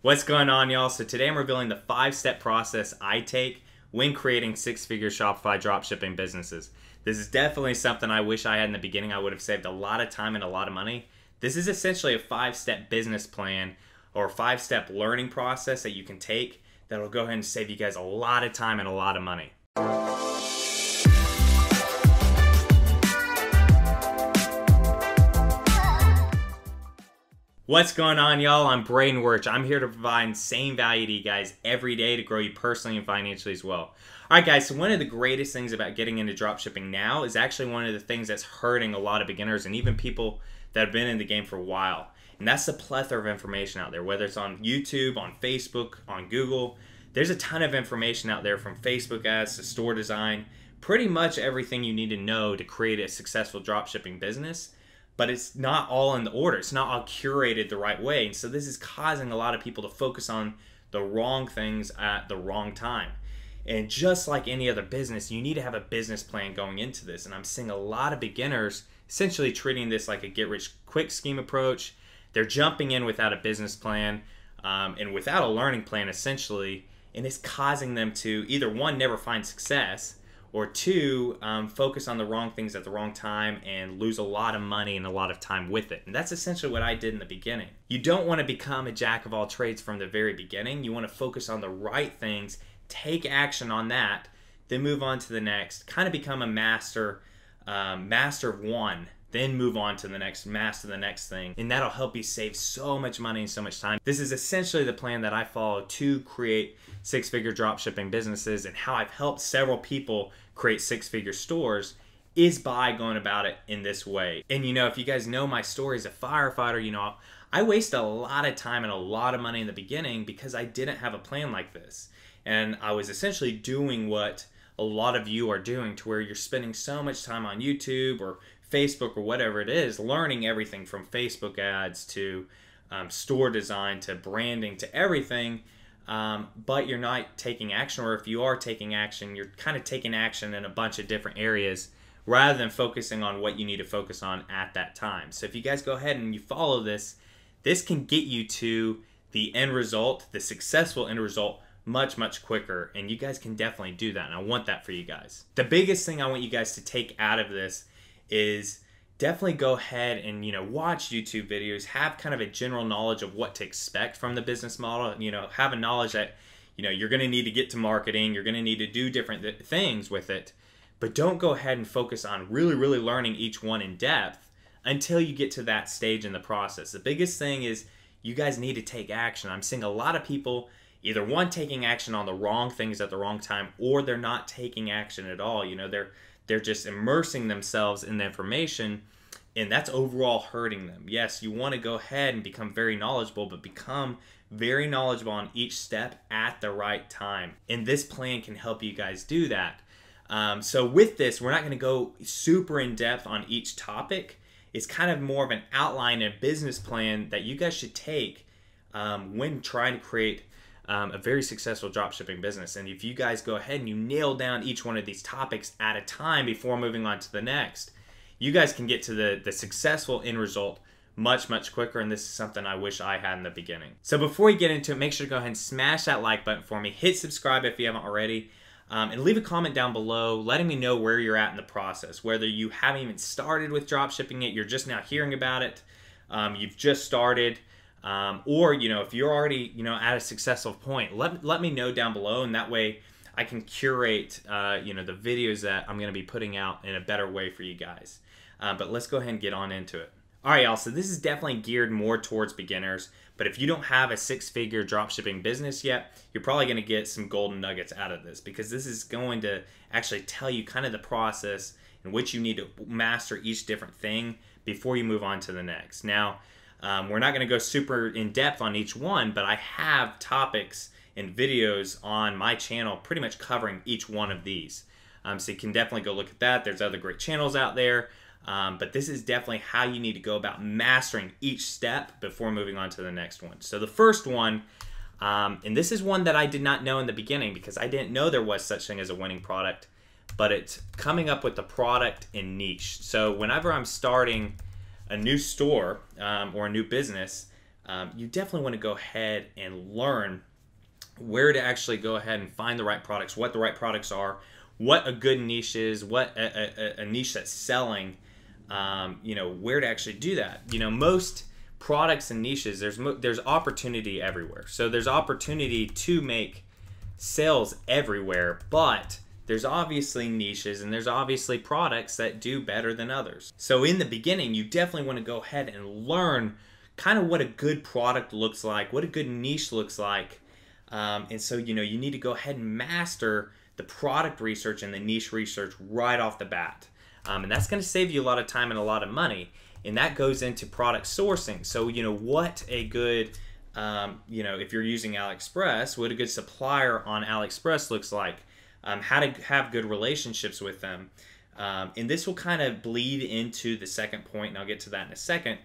What's going on, y'all? So today I'm revealing the 5-step process I take when creating 6-figure Shopify dropshipping businesses. This is definitely something I wish I had in the beginning. I would have saved a lot of time and a lot of money. This is essentially a 5-step business plan or a 5-step learning process that you can take that will go ahead and save you guys a lot of time and a lot of money. What's going on, y'all? I'm Braden Wuerch. I'm here to provide same value to you guys every day to grow you personally and financially as well. Alright guys, so one of the greatest things about getting into dropshipping now is actually one of the things that's hurting a lot of beginners and even people that have been in the game for a while. And that's the plethora of information out there, whether it's on YouTube, on Facebook, on Google. There's a ton of information out there, from Facebook ads to store design, pretty much everything you need to know to create a successful dropshipping business. But it's not all in the order. It's not all curated the right way. And so this is causing a lot of people to focus on the wrong things at the wrong time. And just like any other business, you need to have a business plan going into this. And I'm seeing a lot of beginners essentially treating this like a get-rich-quick scheme approach. They're jumping in without a business plan and without a learning plan, essentially. And it's causing them to either, one, never find success, or two, focus on the wrong things at the wrong time and lose a lot of money and a lot of time with it. And that's essentially what I did in the beginning. You don't want to become a jack of all trades from the very beginning. You want to focus on the right things, take action on that, then move on to the next, kind of become a master of one, then move on to the next, master the next thing. And that'll help you save so much money and so much time. This is essentially the plan that I follow to create 6-figure dropshipping businesses, and how I've helped several people create 6-figure stores is by going about it in this way. And you know, if you guys know my story as a firefighter, you know, I wasted a lot of time and a lot of money in the beginning because I didn't have a plan like this. And I was essentially doing what a lot of you are doing, to where you're spending so much time on YouTube or Facebook or whatever it is, learning everything from Facebook ads to store design to branding to everything. But you're not taking action, or if you are taking action, you're kind of taking action in a bunch of different areas rather than focusing on what you need to focus on at that time. So if you guys go ahead and you follow this, this can get you to the end result, the successful end result, much quicker. And you guys can definitely do that, and I want that for you guys. The biggest thing I want you guys to take out of this is definitely go ahead and, you know, watch YouTube videos, have kind of a general knowledge of what to expect from the business model. You know, have a knowledge that, you know, you're going to need to get to marketing, you're going to need to do different things with it, but don't go ahead and focus on really learning each one in depth until you get to that stage in the process. The biggest thing is you guys need to take action. I'm seeing a lot of people either, one, taking action on the wrong things at the wrong time, or they're not taking action at all. You know, they're just immersing themselves in the information, and that's overall hurting them. Yes, you want to go ahead and become very knowledgeable, but become very knowledgeable on each step at the right time. And this plan can help you guys do that. So with this, we're not going to go super in depth on each topic. It's kind of more of an outline and business plan that you guys should take when trying to create a very successful dropshipping business. And if you guys go ahead and you nail down each one of these topics at a time before moving on to the next, you guys can get to the successful end result much quicker. And this is something I wish I had in the beginning. So before we get into it, make sure to go ahead and smash that like button for me, hit subscribe if you haven't already, and leave a comment down below letting me know where you're at in the process, whether you haven't even started with dropshipping yet, you're just now hearing about it, you've just started, or, you know, if you're already, you know, at a successful point, let me know down below, and that way I can curate, you know, the videos that I'm going to be putting out in a better way for you guys. But let's go ahead and get on into it. All right, y'all, so this is definitely geared more towards beginners, but if you don't have a 6-figure dropshipping business yet, you're probably going to get some golden nuggets out of this, because this is going to actually tell you kind of the process in which you need to master each different thing before you move on to the next. Now, we're not going to go super in depth on each one, but I have topics and videos on my channel pretty much covering each one of these. So you can definitely go look at that. There's other great channels out there. But this is definitely how you need to go about mastering each step before moving on to the next one. So the first one, and this is one that I did not know in the beginning because I didn't know there was such thing as a winning product, but it's coming up with the product and niche. So whenever I'm starting a new store or a new business, you definitely want to go ahead and learn where to actually go ahead and find the right products, what the right products are, what a good niche is, what a niche that's selling, where to actually do that. Most products and niches, there's opportunity everywhere. So there's opportunity to make sales everywhere, but there's obviously niches and there's obviously products that do better than others. So in the beginning, you definitely want to go ahead and learn kind of what a good product looks like, what a good niche looks like. And so, you need to go ahead and master the product research and the niche research right off the bat. And that's going to save you a lot of time and a lot of money. And that goes into product sourcing. So, what a good, if you're using AliExpress, what a good supplier on AliExpress looks like, how to have good relationships with them. And this will kind of bleed into the second point, and I'll get to that in a second.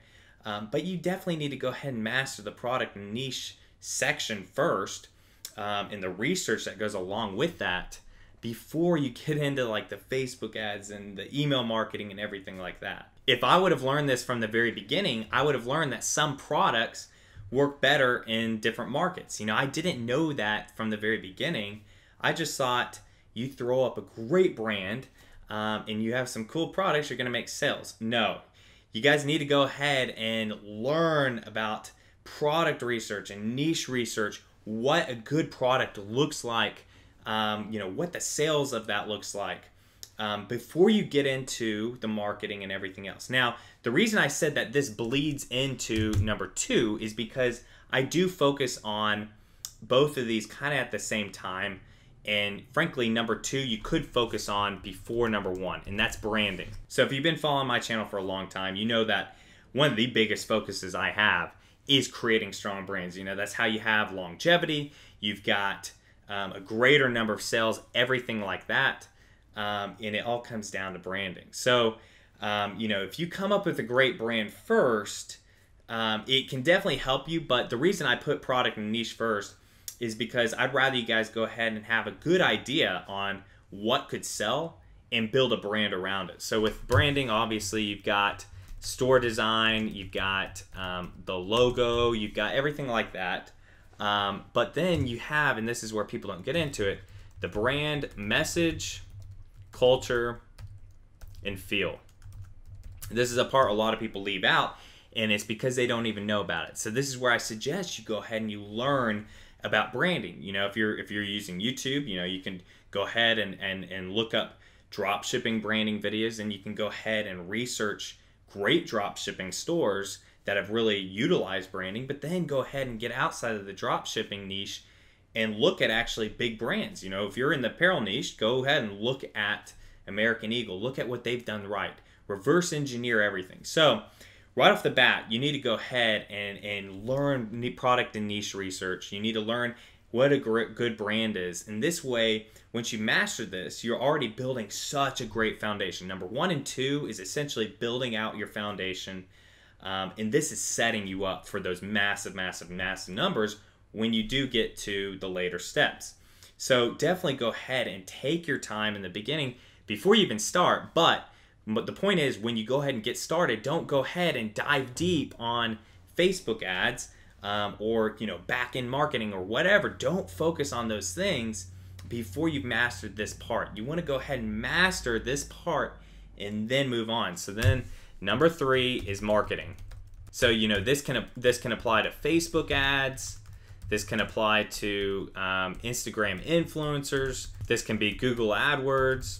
But you definitely need to go ahead and master the product and niche section first, and the research that goes along with that before you get into like the Facebook ads and the email marketing and everything like that. If I would have learned this from the very beginning, I would have learned that some products work better in different markets. I didn't know that from the very beginning. I just thought you throw up a great brand and you have some cool products, you're going to make sales. No, you guys need to go ahead and learn about product research and niche research, what a good product looks like, what the sales of that looks like, before you get into the marketing and everything else. Now, the reason I said that this bleeds into number 2 is because I do focus on both of these kind of at the same time. And frankly, number 2, you could focus on before number 1, and that's branding. So if you've been following my channel for a long time, you know that one of the biggest focuses I have is creating strong brands. That's how you have longevity. You've got a greater number of sales, everything like that. And it all comes down to branding. So, if you come up with a great brand first, it can definitely help you. But the reason I put product and niche first is because I'd rather you guys go ahead and have a good idea on what could sell and build a brand around it. So with branding, obviously you've got store design, you've got the logo, you've got everything like that. But then you have, and this is where people don't get into it, the brand message, culture, and feel. This is a part a lot of people leave out, and it's because they don't even know about it. So this is where I suggest you go ahead and you learn about branding. If you're using YouTube, you can go ahead and look up drop shipping branding videos, and you can go ahead and research great drop shipping stores that have really utilized branding, but then go ahead and get outside of the drop shipping niche and look at actually big brands. If you're in the apparel niche, go ahead and look at American Eagle, look at what they've done right, reverse engineer everything. So right off the bat, you need to go ahead and learn product and niche research. You need to learn what a good brand is. And this way, once you master this, you're already building such a great foundation. Number 1 and 2 is essentially building out your foundation. And this is setting you up for those massive, massive, massive numbers when you do get to the later steps. So definitely go ahead and take your time in the beginning before you even start. But the point is, when you go ahead and get started, don't go ahead and dive deep on Facebook ads or back-end marketing or whatever. Don't focus on those things before you've mastered this part. You want to go ahead and master this part and then move on. So then number 3 is marketing. So this can apply to Facebook ads. This can apply to Instagram influencers. This can be Google AdWords.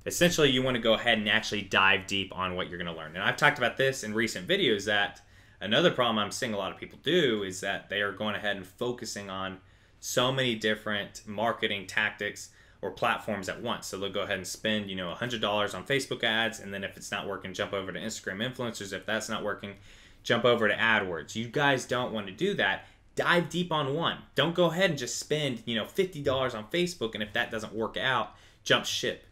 Essentially, you want to go ahead and actually dive deep on what you're going to learn. And I've talked about this in recent videos, that another problem I'm seeing a lot of people do is that they are going ahead and focusing on so many different marketing tactics or platforms at once. So they'll go ahead and spend, $100 on Facebook ads, and then if it's not working, jump over to Instagram influencers. If that's not working, jump over to AdWords. You guys don't want to do that. Dive deep on one. Don't go ahead and just spend, $50 on Facebook, and if that doesn't work out, jump ship.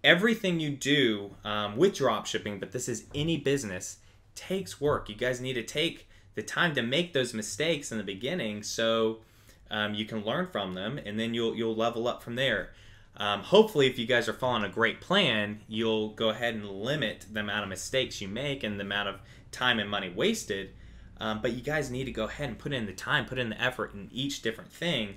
Everything you do with drop shipping, but this is any business, takes work. You guys need to take the time to make those mistakes in the beginning so you can learn from them, and then you'll level up from there. Hopefully, if you guys are following a great plan, you'll go ahead and limit the amount of mistakes you make and the amount of time and money wasted. But you guys need to go ahead and put in the time, put in the effort in each different thing,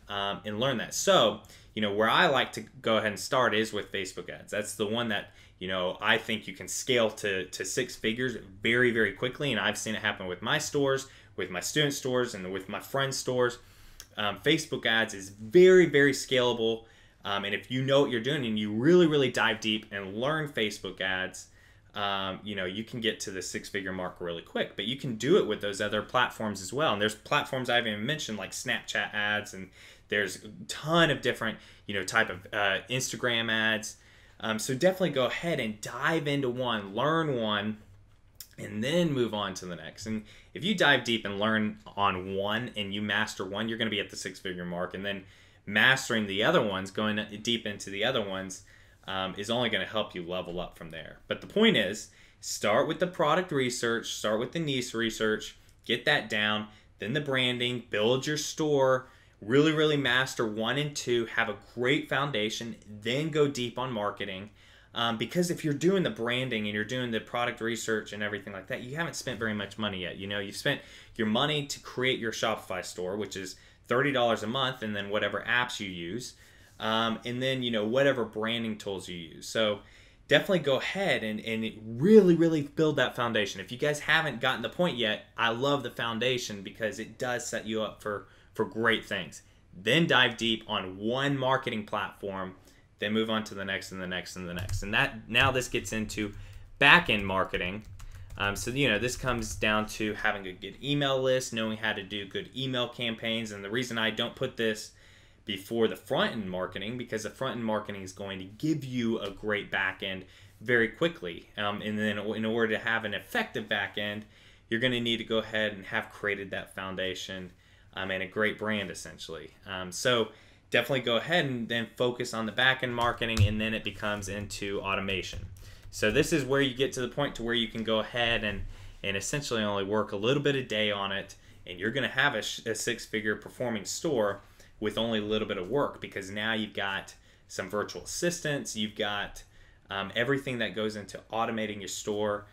and learn that. So, where I like to go ahead and start is with Facebook ads. That's the one that, I think you can scale to 6 figures very, very quickly. And I've seen it happen with my stores, with my student stores, and with my friends' stores. Facebook ads is very, very scalable. And if you know what you're doing and you really, really dive deep and learn Facebook ads, you can get to the 6-figure mark really quick. But you can do it with those other platforms as well. And there's platforms I haven't even mentioned, like Snapchat ads, and there's a ton of different, type of Instagram ads. So definitely go ahead and dive into one, learn one, and then move on to the next. And if you dive deep and learn on one and you master one, you're going to be at the 6-figure mark. And then mastering the other ones, going deep into the other ones, is only going to help you level up from there. But the point is, start with the product research, start with the niche research, get that down, then the branding, build your store, really, really master 1 and 2, have a great foundation, then go deep on marketing. Because if you're doing the branding and you're doing the product research and everything like that, you haven't spent very much money yet. You've spent your money to create your Shopify store, which is $30 a month, and then whatever apps you use, and then whatever branding tools you use. So definitely go ahead and really, really build that foundation. If you guys haven't gotten the point yet, I love the foundation because it does set you up for great things. Then dive deep on one marketing platform, then move on to the next and the next and the next. And now this gets into back-end marketing. So this comes down to having a good email list, knowing how to do good email campaigns. And the reason I don't put this before the front-end marketing, because the front-end marketing is going to give you a great back-end very quickly. And then in order to have an effective back-end, you're going to need to go ahead and have created that foundation and a great brand, essentially. So definitely go ahead and then focus on the back-end marketing, and then it becomes into automation. So this is where you get to the point to where you can go ahead and essentially only work a little bit a day on it, and you're going to have a 6-figure performing store with only a little bit of work, because now you've got some virtual assistants, you've got everything that goes into automating your store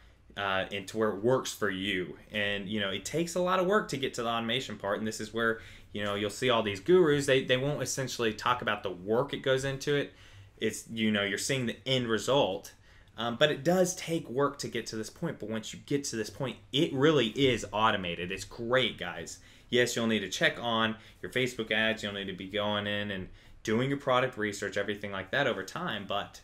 into where it works for you. And it takes a lot of work to get to the automation part, and this is where you'll see all these gurus, they won't essentially talk about the work it goes into it. It's you're seeing the end result, but it does take work to get to this point. But once you get to this point, it really is automated. It's great, guys. Yes, you'll need to check on your Facebook ads, you'll need to be going in and doing your product research, everything like that over time, but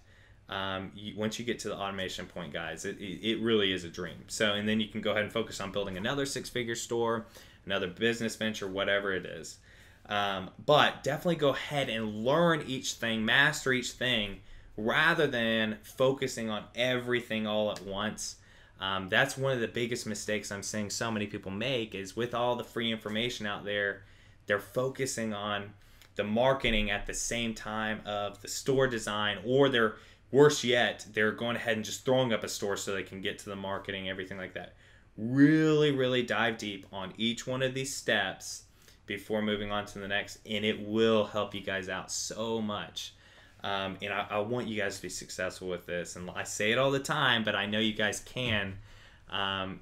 once you get to the automation point, guys, it really is a dream. So, and then you can go ahead and focus on building another 6-figure store, another business venture, whatever it is. But definitely go ahead and learn each thing, master each thing, rather than focusing on everything all at once. That's one of the biggest mistakes I'm seeing so many people make, is with all the free information out there, they're focusing on the marketing at the same time of the store design, or they're worse yet, they're going ahead and just throwing up a store so they can get to the marketing, everything like that. Really, really dive deep on each one of these steps before moving on to the next, and it will help you guys out so much. And I want you guys to be successful with this. And I say it all the time, but I know you guys can.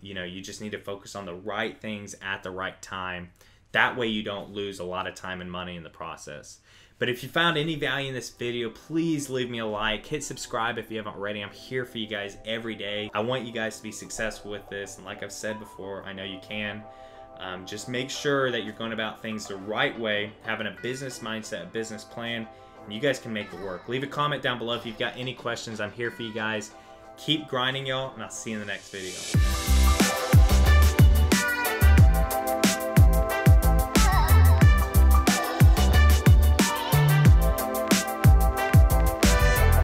You just need to focus on the right things at the right time. That way you don't lose a lot of time and money in the process. But if you found any value in this video, please leave me a like, hit subscribe if you haven't already. I'm here for you guys every day. I want you guys to be successful with this. And like I've said before, I know you can. Just make sure that you're going about things the right way, having a business mindset, a business plan, and you guys can make it work. Leave a comment down below if you've got any questions. I'm here for you guys. Keep grinding, y'all, and I'll see you in the next video.